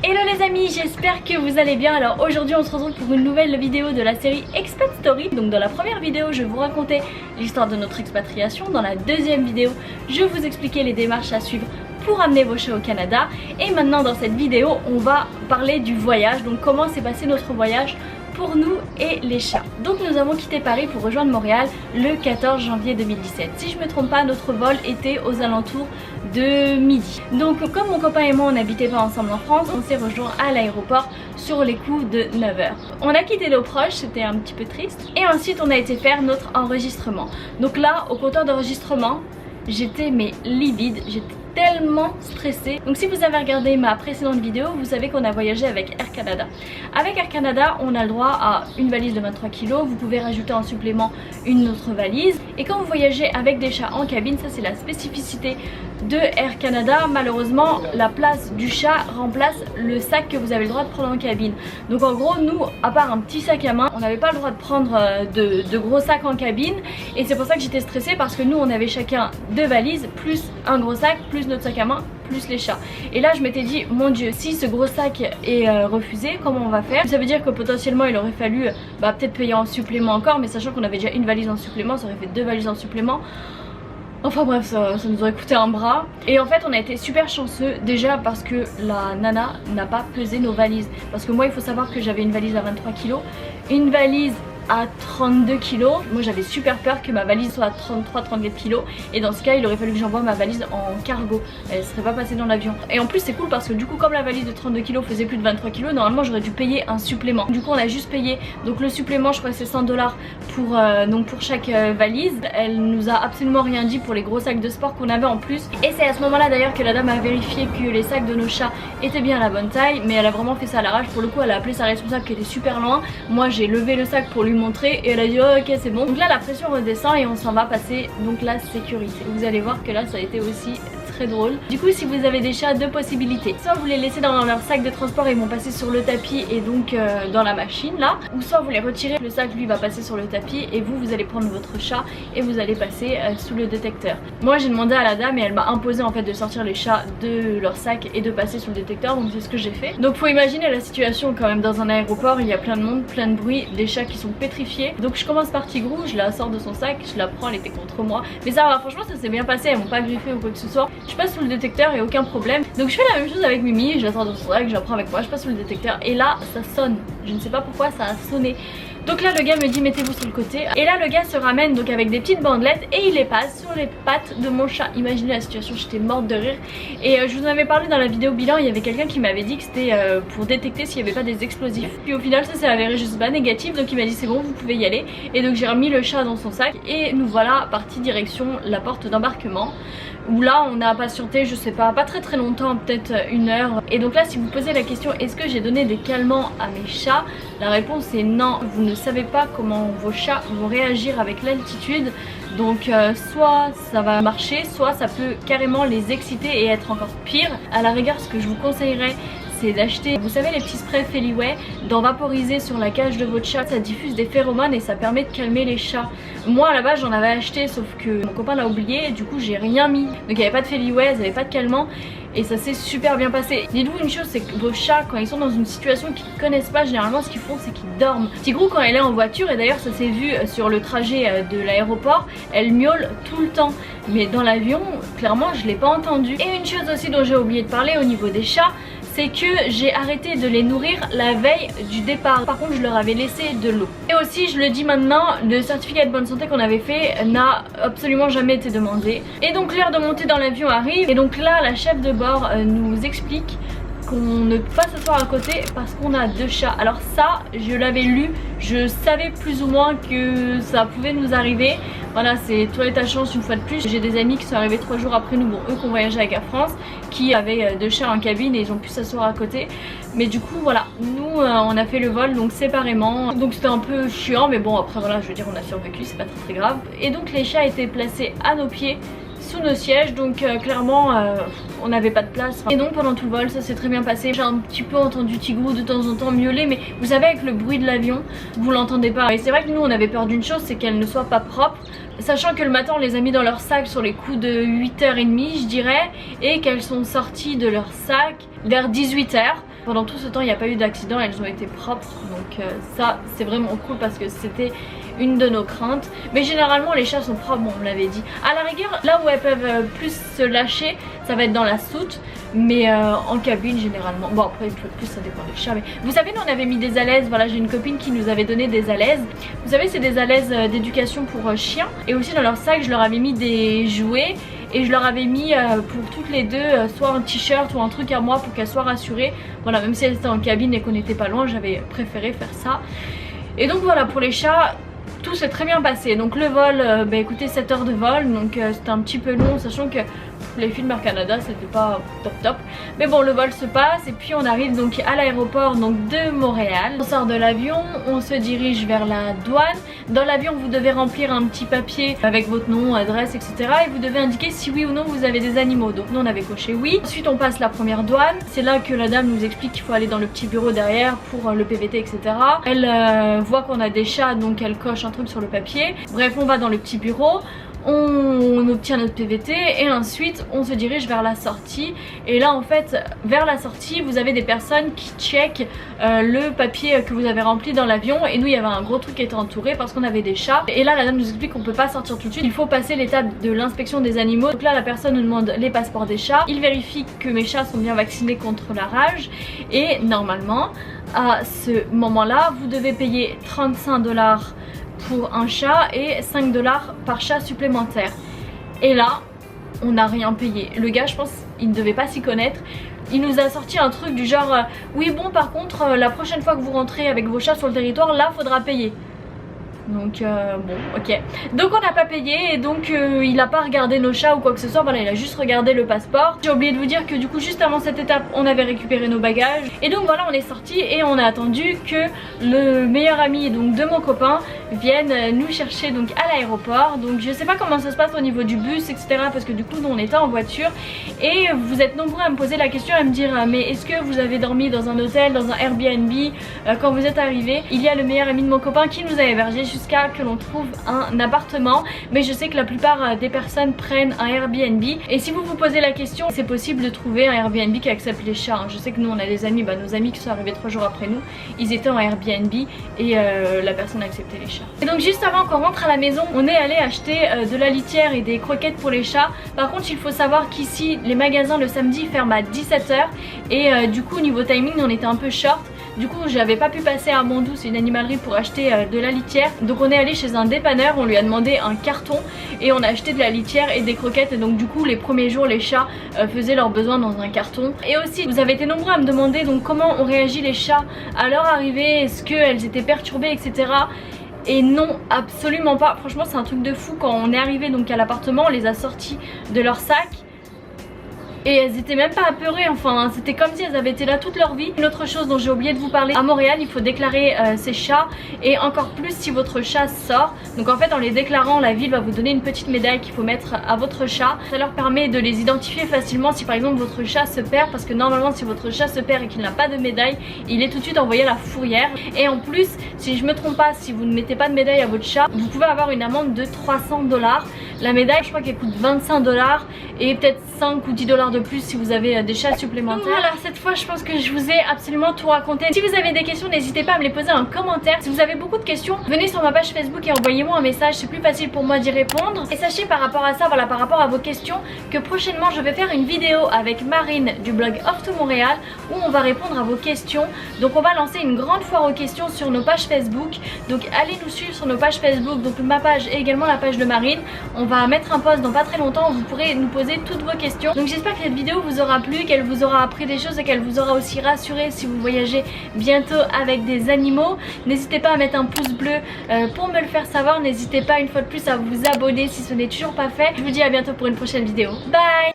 Hello les amis, j'espère que vous allez bien. Alors aujourd'hui on se retrouve pour une nouvelle vidéo de la série Expat Story. Donc dans la première vidéo je vous racontais l'histoire de notre expatriation. Dans la deuxième vidéo je vous expliquais les démarches à suivre pour amener vos chats au Canada. Et maintenant dans cette vidéo on va parler du voyage. Donc comment s'est passé notre voyage pour nous et les chats. Donc nous avons quitté Paris pour rejoindre Montréal le 14 janvier 2017. Si je me trompe pas, notre vol était aux alentours de midi. Donc comme mon copain et moi on n'habitait pas ensemble en France, on s'est rejoint à l'aéroport sur les coups de 9h. On a quitté nos proches, c'était un petit peu triste. Et ensuite on a été faire notre enregistrement. Donc là au compteur d'enregistrement, j'étais mais livide, j'étais tellement stressée. Donc si vous avez regardé ma précédente vidéo, vous savez qu'on a voyagé avec Air Canada. Avec Air Canada, on a le droit à une valise de 23 kg. Vous pouvez rajouter en supplément une autre valise. Et quand vous voyagez avec des chats en cabine, ça c'est la spécificité de Air Canada. Malheureusement, la place du chat remplace le sac que vous avez le droit de prendre en cabine. Donc en gros, nous, à part un petit sac à main, on n'avait pas le droit de prendre de gros sacs en cabine. Et c'est pour ça que j'étais stressée, parce que nous, on avait chacun deux valises, plus un gros sac, plus notre sac à main, plus les chats. Et là je m'étais dit, mon dieu, si ce gros sac est refusé, comment on va faire? Ça veut dire que potentiellement il aurait fallu peut-être payer en supplément encore, mais sachant qu'on avait déjà une valise en supplément, ça aurait fait deux valises en supplément. Enfin bref, ça nous aurait coûté un bras. Et en fait on a été super chanceux, déjà parce que la nana n'a pas pesé nos valises. Parce que moi il faut savoir que j'avais une valise à 23 kg, une valise à 32 kg. Moi j'avais super peur que ma valise soit à 33-34 kg, et dans ce cas il aurait fallu que j'envoie ma valise en cargo, elle serait pas passée dans l'avion. Et en plus c'est cool parce que du coup comme la valise de 32 kg faisait plus de 23 kg, normalement j'aurais dû payer un supplément. Du coup on a juste payé, donc le supplément je crois que c'est 100 $ pour chaque valise. Elle nous a absolument rien dit pour les gros sacs de sport qu'on avait en plus. Et c'est à ce moment là d'ailleurs que la dame a vérifié que les sacs de nos chats étaient bien à la bonne taille, mais elle a vraiment fait ça à l'arrache. Pour le coup elle a appelé sa responsable qui était super loin. Moi j'ai levé le sac pour lui montrer et elle a dit oh, ok c'est bon. Donc là la pression redescend et on s'en va passer donc la sécurité. Vous allez voir que là ça a été aussi très drôle. Du coup si vous avez des chats, deux possibilités: soit vous les laissez dans leur sac de transport et ils vont passer sur le tapis et donc dans la machine là, ou soit vous les retirez, le sac lui va passer sur le tapis et vous allez prendre votre chat et vous allez passer sous le détecteur. Moi j'ai demandé à la dame et elle m'a imposé en fait de sortir les chats de leur sac et de passer sous le détecteur, donc c'est ce que j'ai fait. Donc faut imaginer la situation quand même dans un aéroport, il y a plein de monde, plein de bruit, des chats qui sont pétrifiés. Donc je commence par Tigrou, je la sors de son sac, je la prends, elle était contre moi, mais ça va, franchement ça s'est bien passé, elles m'ont pas griffé ou quoi que ce soit. Je passe sous le détecteur et aucun problème. Donc je fais la même chose avec Mimi, je la sors de son sac, je la prends avec moi, je passe sous le détecteur et là ça sonne, je ne sais pas pourquoi ça a sonné. Donc là le gars me dit mettez-vous sur le côté, et là le gars se ramène donc avec des petites bandelettes et il les passe sur les pattes de mon chat. Imaginez la situation, j'étais morte de rire. Et je vous en avais parlé dans la vidéo bilan, il y avait quelqu'un qui m'avait dit que c'était pour détecter s'il n'y avait pas des explosifs. Puis au final ça s'est avéré juste pas négatif, donc il m'a dit c'est bon vous pouvez y aller. Et donc j'ai remis le chat dans son sac et nous voilà partis direction la porte d'embarquement, où là on a patienté je sais pas très longtemps, peut-être une heure. Et donc là si vous posez la question est-ce que j'ai donné des calmants à mes chats, la réponse est non. Vous ne savez pas comment vos chats vont réagir avec l'altitude, donc soit ça va marcher, soit ça peut carrément les exciter et être encore pire. À la rigueur ce que je vous conseillerais c'est d'acheter, vous savez les petits sprays Feliway, d'en vaporiser sur la cage de votre chat. Ça diffuse des phéromones et ça permet de calmer les chats. Moi à la base j'en avais acheté sauf que mon copain l'a oublié et du coup j'ai rien mis. Donc il n'y avait pas de Feliway, il n'y avait pas de calmant et ça s'est super bien passé. Dites-vous une chose, c'est que vos chats quand ils sont dans une situation qu'ils ne connaissent pas, généralement ce qu'ils font c'est qu'ils dorment. Tigrou quand elle est en voiture, et d'ailleurs ça s'est vu sur le trajet de l'aéroport, elle miaule tout le temps. Mais dans l'avion clairement je l'ai pas entendu. Et une chose aussi dont j'ai oublié de parler au niveau des chats, c'est que j'ai arrêté de les nourrir la veille du départ. Par contre je leur avais laissé de l'eau. Et aussi je le dis maintenant, le certificat de bonne santé qu'on avait fait n'a absolument jamais été demandé. Et donc l'heure de monter dans l'avion arrive, et donc là la chef de bord nous explique qu'on ne peut pas s'asseoir à côté parce qu'on a deux chats. Alors ça je l'avais lu, je savais plus ou moins que ça pouvait nous arriver. Voilà, c'est toi et ta chance une fois de plus. J'ai des amis qui sont arrivés 3 jours après nous, bon eux qui ont voyagé avec Air France, qui avaient deux chats en cabine et ils ont pu s'asseoir à côté. Mais du coup voilà, nous on a fait le vol donc séparément, donc c'était un peu chiant, mais bon après voilà je veux dire on a survécu, c'est pas très grave. Et donc les chats étaient placés à nos pieds sous nos sièges, donc clairement on n'avait pas de place. Et donc pendant tout le vol ça s'est très bien passé. J'ai un petit peu entendu Tigrou de temps en temps miauler, mais vous savez avec le bruit de l'avion vous l'entendez pas. Et c'est vrai que nous on avait peur d'une chose, c'est qu'elle ne soit pas propre. Sachant que le matin on les a mis dans leur sac sur les coups de 8h30 je dirais, et qu'elles sont sorties de leur sac vers 18h. Pendant tout ce temps il n'y a pas eu d'accident, elles ont été propres, donc ça c'est vraiment cool parce que c'était une de nos craintes. Mais généralement les chats sont propres, bon, on me l'avait dit. À la rigueur, là où elles peuvent plus se lâcher, ça va être dans la soute, mais en cabine généralement. Bon après une fois de plus ça dépend des chats, mais vous savez nous on avait mis des alaises, voilà j'ai une copine qui nous avait donné des alaises. Vous savez c'est des alaises d'éducation pour chiens, et aussi dans leur sac je leur avais mis des jouets. Et je leur avais mis pour toutes les deux soit un t-shirt ou un truc à moi pour qu'elles soient rassurées. Voilà, même si elles étaient en cabine et qu'on n'était pas loin, j'avais préféré faire ça. Et donc voilà, pour les chats, tout s'est très bien passé. Donc le vol, bah écoutez, 7 heures de vol, donc c'était un petit peu long, sachant que les films Air Canada c'était pas top. Mais bon, le vol se passe et puis on arrive donc à l'aéroport de Montréal. On sort de l'avion, on se dirige vers la douane. Dans l'avion vous devez remplir un petit papier avec votre nom, adresse, etc. Et vous devez indiquer si oui ou non vous avez des animaux. Donc nous on avait coché oui. Ensuite on passe la première douane. C'est là que la dame nous explique qu'il faut aller dans le petit bureau derrière pour le PVT, etc. Elle voit qu'on a des chats, donc elle coche un truc sur le papier. Bref, on va dans le petit bureau. On obtient notre PVT et ensuite on se dirige vers la sortie. Et là en fait vers la sortie vous avez des personnes qui checkent le papier que vous avez rempli dans l'avion. Et nous il y avait un gros truc qui était entouré parce qu'on avait des chats. Et là la dame nous explique qu'on peut pas sortir tout de suite, il faut passer l'étape de l'inspection des animaux. Donc là la personne nous demande les passeports des chats. Il vérifie que mes chats sont bien vaccinés contre la rage. Et normalement à ce moment là vous devez payer 35 $ pour un chat et 5 $ par chat supplémentaire. Et là on n'a rien payé. Le gars je pense il ne devait pas s'y connaître. Il nous a sorti un truc du genre oui bon par contre la prochaine fois que vous rentrez avec vos chats sur le territoire, là faudra payer. Donc bon ok, donc on n'a pas payé et donc il n'a pas regardé nos chats ou quoi que ce soit. Voilà, il a juste regardé le passeport. J'ai oublié de vous dire que du coup juste avant cette étape on avait récupéré nos bagages. Et donc voilà, on est sorti et on a attendu que le meilleur ami donc de mon copain vienne nous chercher donc à l'aéroport. Donc je sais pas comment ça se passe au niveau du bus, etc. parce que du coup nous on était en voiture. Et vous êtes nombreux à me poser la question, à me dire mais est-ce que vous avez dormi dans un hôtel, dans un Airbnb quand vous êtes arrivés? Il y a le meilleur ami de mon copain qui nous a hébergés jusqu'à que l'on trouve un appartement. Mais je sais que la plupart des personnes prennent un Airbnb. Et si vous vous posez la question, c'est possible de trouver un Airbnb qui accepte les chats. Je sais que nous on a des amis, nos amis qui sont arrivés 3 jours après nous, ils étaient en Airbnb et la personne acceptait les chats. Et donc juste avant qu'on rentre à la maison, on est allé acheter de la litière et des croquettes pour les chats. Par contre il faut savoir qu'ici les magasins le samedi ferment à 17 h. Et du coup au niveau timing on était un peu short. Du coup j'avais pas pu passer à Mondou, c'est une animalerie, pour acheter de la litière. Donc on est allé chez un dépanneur, on lui a demandé un carton et on a acheté de la litière et des croquettes. Et donc du coup les premiers jours les chats faisaient leurs besoins dans un carton. Et aussi vous avez été nombreux à me demander donc comment ont réagi les chats à leur arrivée, est-ce qu'elles étaient perturbées, etc. Et non, absolument pas. Franchement c'est un truc de fou. Quand on est arrivé donc à l'appartement, on les a sortis de leur sac et elles étaient même pas apeurées, enfin c'était comme si elles avaient été là toute leur vie. Une autre chose dont j'ai oublié de vous parler, à Montréal il faut déclarer ses chats, et encore plus si votre chat sort. Donc en fait en les déclarant, la ville va vous donner une petite médaille qu'il faut mettre à votre chat. Ça leur permet de les identifier facilement si par exemple votre chat se perd, parce que normalement si votre chat se perd et qu'il n'a pas de médaille, il est tout de suite envoyé à la fourrière. Et en plus si je me trompe pas, si vous ne mettez pas de médaille à votre chat, vous pouvez avoir une amende de 300 $. La médaille je crois qu'elle coûte 25 $ et peut-être 5 ou 10 $ de plus si vous avez des chats supplémentaires. Donc voilà, cette fois je pense que je vous ai absolument tout raconté. Si vous avez des questions, n'hésitez pas à me les poser en commentaire. Si vous avez beaucoup de questions, venez sur ma page Facebook et envoyez-moi un message, c'est plus facile pour moi d'y répondre. Et sachez par rapport à ça, voilà, par rapport à vos questions, que prochainement je vais faire une vidéo avec Marine du blog Off to Montréal où on va répondre à vos questions. Donc on va lancer une grande foire aux questions sur nos pages Facebook. Donc allez nous suivre sur nos pages Facebook, donc ma page et également la page de Marine. On va mettre un post dans pas très longtemps où vous pourrez nous poser toutes vos questions. Donc j'espère que cette vidéo vous aura plu, qu'elle vous aura appris des choses et qu'elle vous aura aussi rassuré si vous voyagez bientôt avec des animaux. N'hésitez pas à mettre un pouce bleu pour me le faire savoir. N'hésitez pas une fois de plus à vous abonner si ce n'est toujours pas fait. Je vous dis à bientôt pour une prochaine vidéo. Bye!